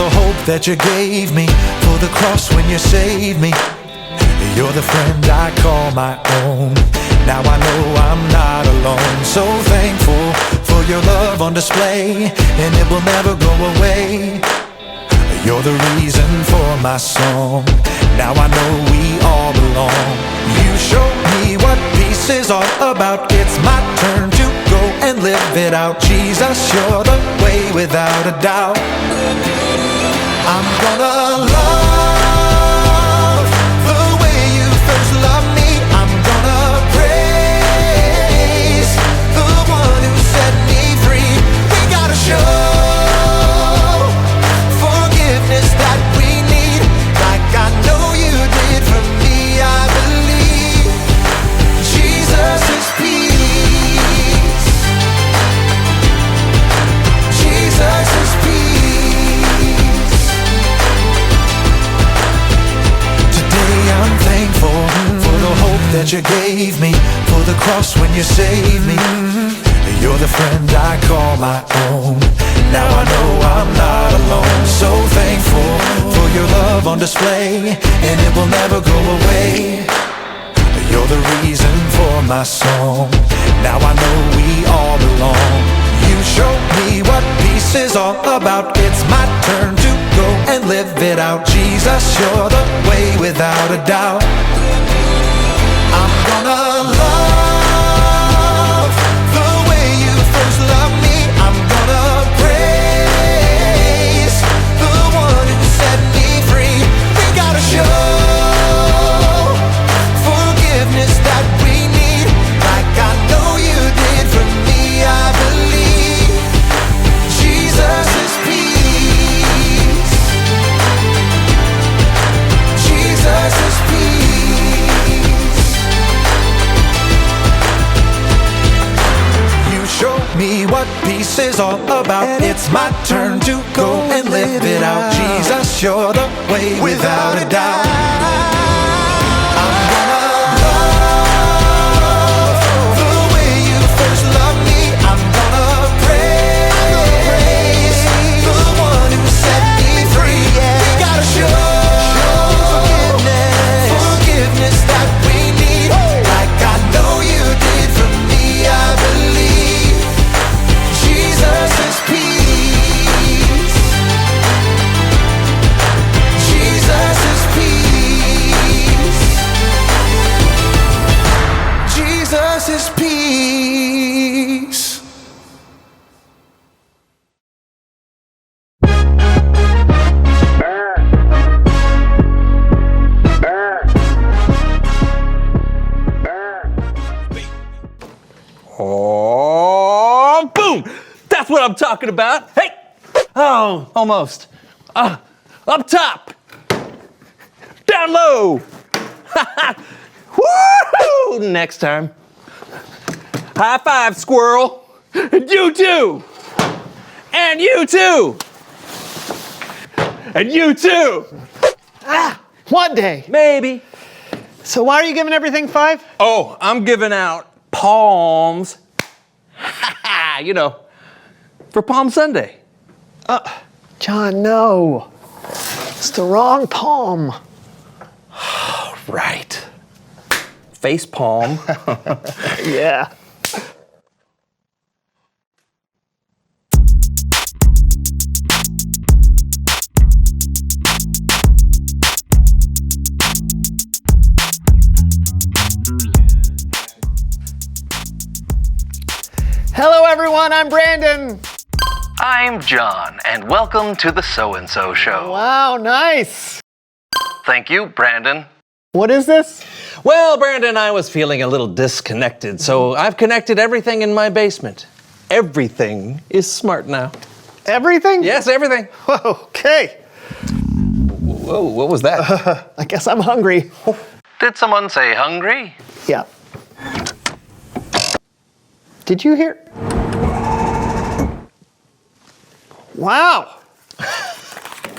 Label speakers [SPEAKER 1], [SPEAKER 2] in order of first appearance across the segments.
[SPEAKER 1] the hope that you gave me, for the cross when you saved me. You're the friend I call my own. Now I know I'm not alone. So thankful for your love on display, and it will never go away. You're the reason for my song. Now I know we all belong. You show me what peace is all about. It's my turn to go and live it out. Jesus, you're the way without a doubt. I'm gonna love the way you first loved me. I'm gonna praise the one who set me free. We gotta show forgiveness that we need, like I know you did for me. I believe Jesus is peace. Jesus is peace. Today I'm thankful for the hope that you gave me, for the cross when you saved me. You're the friend I call my own. Now I know I'm not alone. So thankful for your love on display, and it will never go away. You're the reason for my song. Now I know we all belong. You show me what peace is all about. It's my turn to go and live it out. Jesus, you're the way without a doubt. I'm gonna love the way you first loved me. I'm gonna praise the one who set me free. We gotta show forgiveness that we need, like I know you did for me. I believe Jesus is peace. Jesus is peace. You show me what peace is all about. It's my turn to go and live it out. Jesus, you're the way without a doubt. I'm gonna love the way you first loved me. I'm gonna praise the one who set me free. We gotta show forgiveness that we need, like I know you did for me. I believe Jesus is peace. Jesus is peace. Jesus is peace.
[SPEAKER 2] Oh, boom! That's what I'm talking about. Hey! Oh, almost. Up top. Down low. Woo! Next time. High five, squirrel. And you too. And you too. And you too.
[SPEAKER 3] One day.
[SPEAKER 2] Maybe.
[SPEAKER 3] So why are you giving everything 5?
[SPEAKER 2] Oh, I'm giving out palms. You know, for Palm Sunday.
[SPEAKER 3] John, no. It's the wrong palm.
[SPEAKER 2] Right. Face palm.
[SPEAKER 3] Yeah. Hello, everyone. I'm Brandon.
[SPEAKER 4] I'm John, and welcome to the So-and-So Show.
[SPEAKER 3] Wow, nice.
[SPEAKER 4] Thank you, Brandon.
[SPEAKER 3] What is this?
[SPEAKER 2] Well, Brandon, I was feeling a little disconnected, so I've connected everything in my basement. Everything is smart now.
[SPEAKER 3] Everything?
[SPEAKER 2] Yes, everything.
[SPEAKER 3] Okay.
[SPEAKER 2] Whoa, what was that?
[SPEAKER 3] I guess I'm hungry.
[SPEAKER 4] Did someone say hungry?
[SPEAKER 3] Yeah. Did you hear? Wow.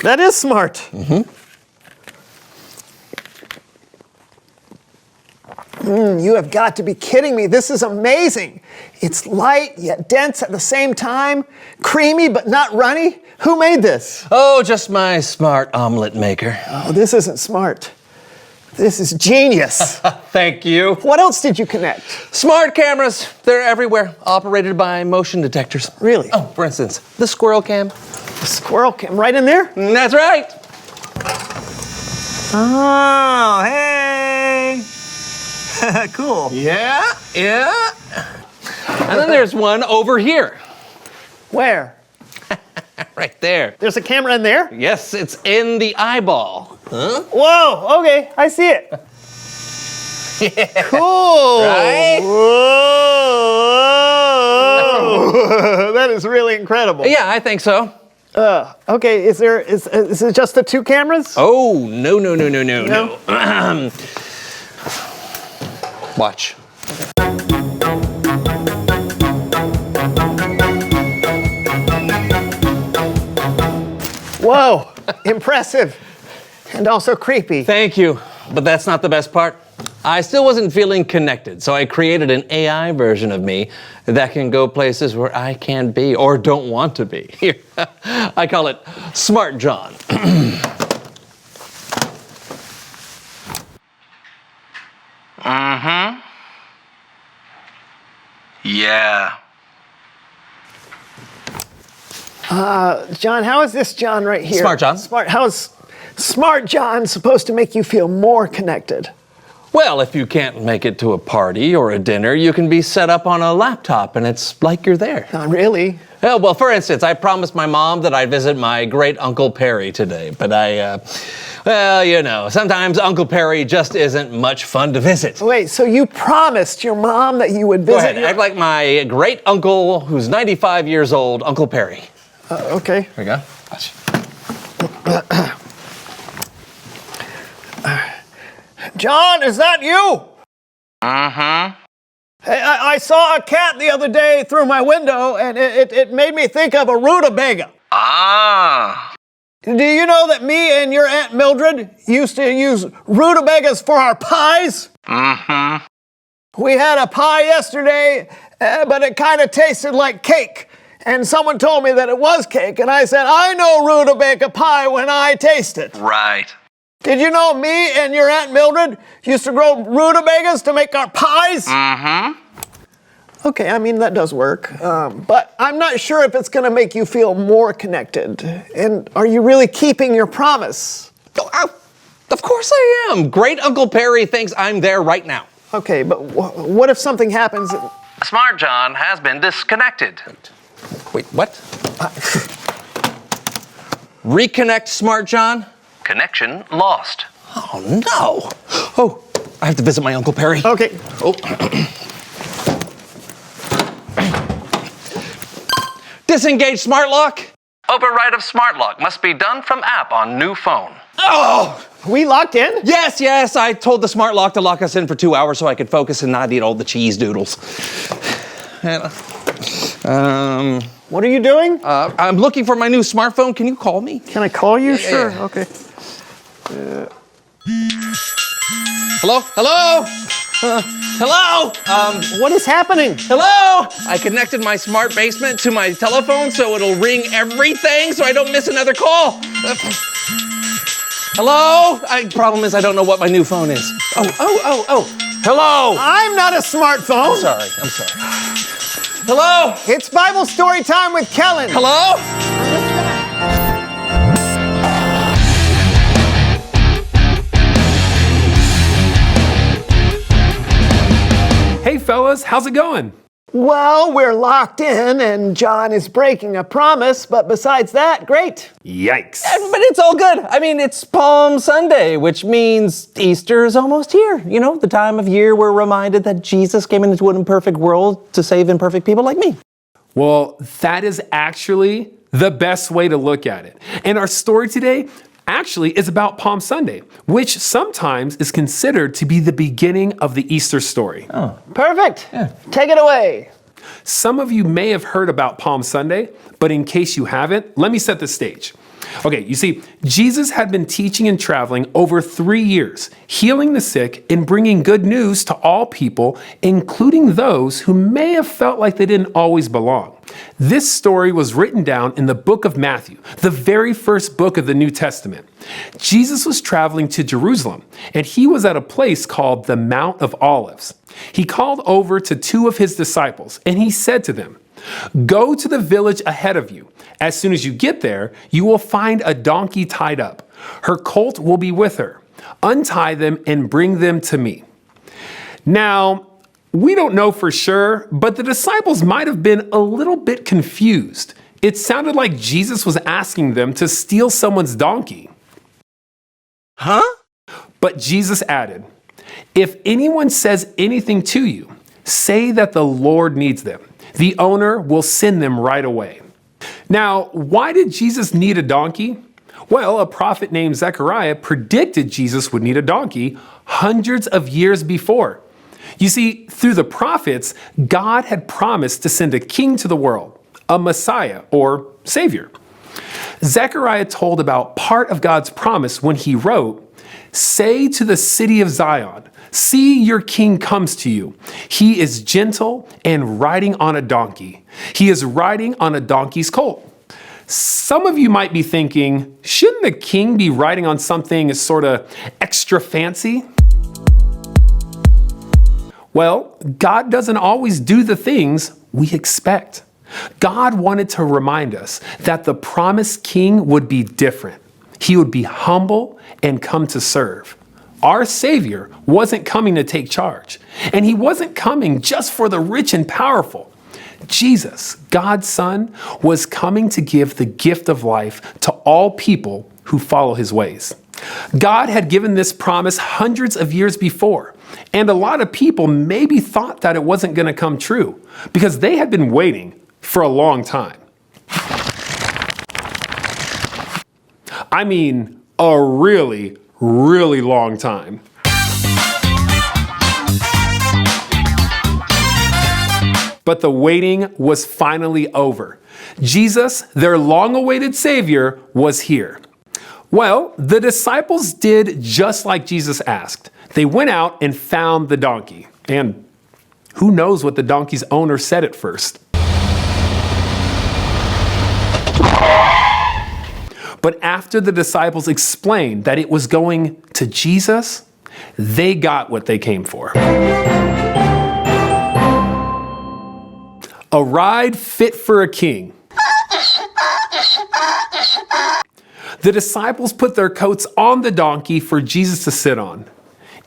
[SPEAKER 3] That is smart. You have got to be kidding me. This is amazing. It's light yet dense at the same time, creamy but not runny. Who made this?
[SPEAKER 2] Oh, just my smart omelet maker.
[SPEAKER 3] Oh, this isn't smart. This is genius.
[SPEAKER 2] Thank you.
[SPEAKER 3] What else did you connect?
[SPEAKER 2] Smart cameras. They're everywhere, operated by motion detectors.
[SPEAKER 3] Really?
[SPEAKER 2] Oh, for instance, the squirrel cam.
[SPEAKER 3] The squirrel cam right in there?
[SPEAKER 2] That's right.
[SPEAKER 3] Oh, hey. Cool.
[SPEAKER 2] Yeah. And then there's one over here.
[SPEAKER 3] Where?
[SPEAKER 2] Right there.
[SPEAKER 3] There's a camera in there?
[SPEAKER 2] Yes, it's in the eyeball. Huh?
[SPEAKER 3] Whoa, okay, I see it. Cool.
[SPEAKER 2] Right?
[SPEAKER 3] Whoa. That is really incredible.
[SPEAKER 2] Yeah, I think so.
[SPEAKER 3] Okay, is it just the two cameras?
[SPEAKER 2] Oh, no. Watch.
[SPEAKER 3] Whoa, impressive. And also creepy.
[SPEAKER 2] Thank you, but that's not the best part. I still wasn't feeling connected, so I created an AI version of me that can go places where I can't be or don't want to be. Here, I call it Smart John.
[SPEAKER 4] Yeah.
[SPEAKER 3] John, how is this John right here?
[SPEAKER 2] Smart John.
[SPEAKER 3] How is Smart John supposed to make you feel more connected?
[SPEAKER 2] Well, if you can't make it to a party or a dinner, you can be set up on a laptop and it's like you're there.
[SPEAKER 3] Not really.
[SPEAKER 2] Oh, well, for instance, I promised my mom that I'd visit my great Uncle Perry today, but well, you know, sometimes Uncle Perry just isn't much fun to visit.
[SPEAKER 3] Wait, so you promised your mom that you would
[SPEAKER 2] Go
[SPEAKER 3] visit
[SPEAKER 2] ahead, act like my great uncle who's 95 years old, Uncle Perry.
[SPEAKER 3] Okay.
[SPEAKER 2] Here we go. Watch.
[SPEAKER 3] John, is that you? Hey, I saw a cat the other day through my window, and it made me think of a rutabaga.
[SPEAKER 4] Ah.
[SPEAKER 3] Do you know that me and your Aunt Mildred used to use rutabagas for our pies? We had a pie yesterday, but it kind of tasted like cake. And someone told me that it was cake, and I said, I know rutabaga pie when I taste it.
[SPEAKER 4] Right.
[SPEAKER 3] Did you know me and your Aunt Mildred used to grow rutabagas to make our pies? Okay, I mean, that does work. But I'm not sure if it's going to make you feel more connected. And are you really keeping your promise?
[SPEAKER 2] Of course I am. Great Uncle Perry thinks I'm there right now.
[SPEAKER 3] Okay, but what if something happens?
[SPEAKER 4] Smart John has been disconnected.
[SPEAKER 2] Wait, what? Reconnect, Smart John?
[SPEAKER 4] Connection lost.
[SPEAKER 2] Oh, no. Oh, I have to visit my Uncle Perry.
[SPEAKER 3] Okay.
[SPEAKER 2] Oh. Disengage smart lock.
[SPEAKER 4] Override of smart lock must be done from app on new phone.
[SPEAKER 2] Oh!
[SPEAKER 3] We locked in?
[SPEAKER 2] Yes, I told the smart lock to lock us in for 2 hours so I could focus and not eat all the cheese doodles.
[SPEAKER 3] What are you doing?
[SPEAKER 2] I'm looking for my new smartphone. Can you call me?
[SPEAKER 3] Can I call you? Sure.
[SPEAKER 2] yeah.
[SPEAKER 3] Okay.
[SPEAKER 2] Hello? Hello?
[SPEAKER 3] What is happening?
[SPEAKER 2] Hello? I connected my smart basement to my telephone so it'll ring everything so I don't miss another call. Hello? Problem is I don't know what my new phone is. Oh. Hello?
[SPEAKER 3] I'm not a smartphone.
[SPEAKER 2] I'm sorry. Hello?
[SPEAKER 3] It's Bible story time with Kellen.
[SPEAKER 2] Hello?
[SPEAKER 5] Hey fellas, how's it going?
[SPEAKER 3] Well, we're locked in and John is breaking a promise, but besides that, great.
[SPEAKER 5] Yikes.
[SPEAKER 2] But it's all good. I mean, it's Palm Sunday, which means Easter is almost here. You know, the time of year we're reminded that Jesus came into an imperfect world to save imperfect people like me.
[SPEAKER 5] Well, that is actually the best way to look at it. And our story today actually is about Palm Sunday, which sometimes is considered to be the beginning of the Easter story.
[SPEAKER 2] Oh.
[SPEAKER 3] Perfect. Take it away.
[SPEAKER 5] Some of you may have heard about Palm Sunday, but in case you haven't, let me set the stage. Okay, you see, Jesus had been teaching and traveling over 3 years, healing the sick and bringing good news to all people, including those who may have felt like they didn't always belong. This story was written down in the book of Matthew, the very first book of the New Testament. Jesus was traveling to Jerusalem, and he was at a place called the Mount of Olives. He called over to 2 of his disciples, and he said to them, "Go to the village ahead of you. As soon as you get there, you will find a donkey tied up. Her colt will be with her. Untie them and bring them to me." Now, we don't know for sure, but the disciples might have been a little bit confused. It sounded like Jesus was asking them to steal someone's donkey.
[SPEAKER 3] Huh?
[SPEAKER 5] But Jesus added, "If anyone says anything to you, say that the Lord needs them. The owner will send them right away." Now, why did Jesus need a donkey? Well, a prophet named Zechariah predicted Jesus would need a donkey hundreds of years before. You see, through the prophets, God had promised to send a king to the world, a Messiah or Savior. Zechariah told about part of God's promise when he wrote, "Say to the city of Zion, see, your king comes to you. He is gentle and riding on a donkey. He is riding on a donkey's colt." Some of you might be thinking, shouldn't the king be riding on something sort of extra fancy? Well, God doesn't always do the things we expect. God wanted to remind us that the promised king would be different. He would be humble and come to serve. Our Savior wasn't coming to take charge, and he wasn't coming just for the rich and powerful. Jesus, God's Son, was coming to give the gift of life to all people who follow his ways. God had given this promise hundreds of years before, and a lot of people maybe thought that it wasn't going to come true because they had been waiting for a long time. I mean, a really, really long time. But the waiting was finally over. Jesus, their long-awaited Savior, was here. Well, the disciples did just like Jesus asked. They went out and found the donkey. And who knows what the donkey's owner said at first. But after the disciples explained that it was going to Jesus, they got what they came for. A ride fit for a king. The disciples put their coats on the donkey for Jesus to sit on.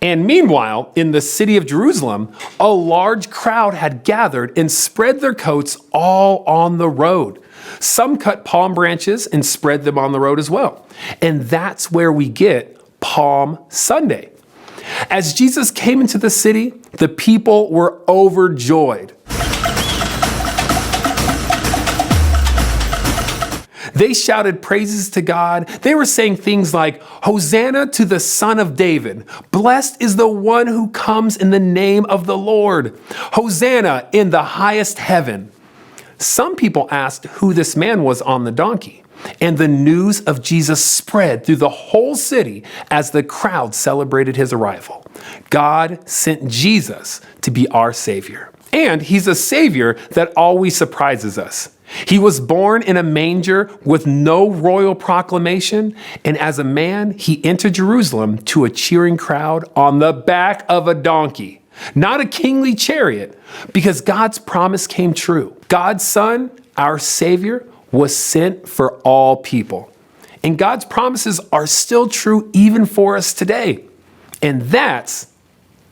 [SPEAKER 5] And meanwhile, in the city of Jerusalem, a large crowd had gathered and spread their coats all on the road. Some cut palm branches and spread them on the road as well. And that's where we get Palm Sunday. As Jesus came into the city, the people were overjoyed. They shouted praises to God. They were saying things like, "Hosanna to the Son of David. Blessed is the one who comes in the name of the Lord. Hosanna in the highest heaven." Some people asked who this man was on the donkey, and the news of Jesus spread through the whole city as the crowd celebrated his arrival. God sent Jesus to be our Savior. And he's a Savior that always surprises us. He was born in a manger with no royal proclamation, and as a man, he entered Jerusalem to a cheering crowd on the back of a donkey, not a kingly chariot, because God's promise came true. God's Son, our Savior, was sent for all people. And God's promises are still true even for us today. And that's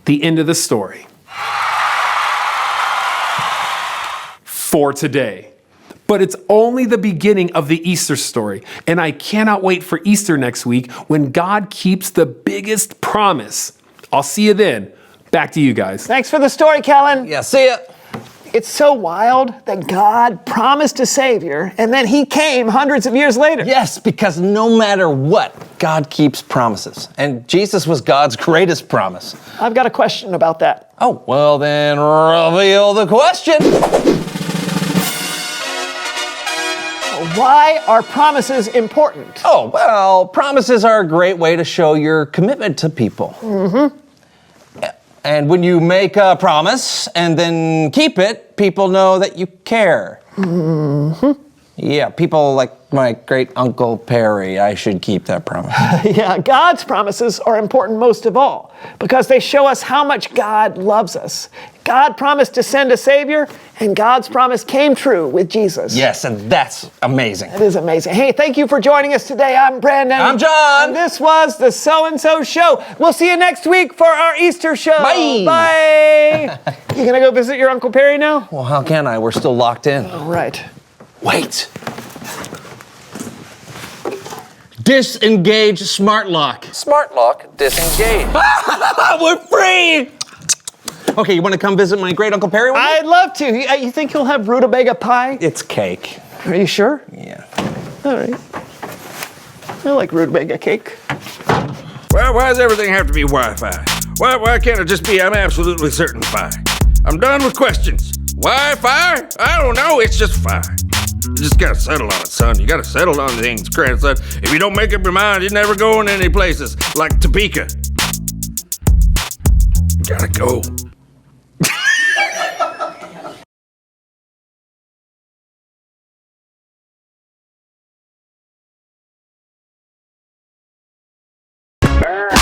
[SPEAKER 5] the end of the story. For today. But it's only the beginning of the Easter story. And I cannot wait for Easter next week when God keeps the biggest promise. I'll see you then. Back to you guys.
[SPEAKER 3] Thanks for the story, Kellen.
[SPEAKER 2] Yeah, see ya.
[SPEAKER 3] It's so wild that God promised a Savior, and then he came hundreds of years later.
[SPEAKER 2] Yes, because no matter what, God keeps promises. And Jesus was God's greatest promise.
[SPEAKER 3] I've got a question about that.
[SPEAKER 2] Oh, well then reveal the question.
[SPEAKER 3] Why are promises important?
[SPEAKER 2] Oh, well, promises are a great way to show your commitment to people. Mm-hmm. And when you make a promise and then keep it, people know that you care. Mm-hmm. Yeah, people like my great Uncle Perry, I should keep that promise.
[SPEAKER 3] Yeah, God's promises are important most of all because they show us how much God loves us. God promised to send a Savior, and God's promise came true with Jesus.
[SPEAKER 2] Yes, and that's amazing.
[SPEAKER 3] It is amazing. Hey, thank you for joining us today. I'm Brandon.
[SPEAKER 2] I'm John.
[SPEAKER 3] And this was the So-and-So Show. We'll see you next week for our Easter show.
[SPEAKER 2] Bye.
[SPEAKER 3] Bye. You gonna go visit your Uncle Perry now?
[SPEAKER 2] Well, how can I? We're still locked in.
[SPEAKER 3] All right.
[SPEAKER 2] Wait. Disengage smart lock. Smart lock disengage. We're free! Okay, you want to come visit my great Uncle Perry with me?
[SPEAKER 3] I'd love to. You think he'll have rutabaga pie?
[SPEAKER 2] It's cake.
[SPEAKER 3] Are you sure?
[SPEAKER 2] Yeah.
[SPEAKER 3] All right. I like rutabaga cake.
[SPEAKER 6] Well, why does everything have to be Wi-Fi? Why can't it just be I'm absolutely certain Fi? I'm done with questions. Wi-Fi? I don't know, it's just Fi. You just gotta settle on it, son. You gotta settle on things, grandson. If you don't make up your mind, you're never going any places, like Topeka. Gotta go.
[SPEAKER 7] Burn.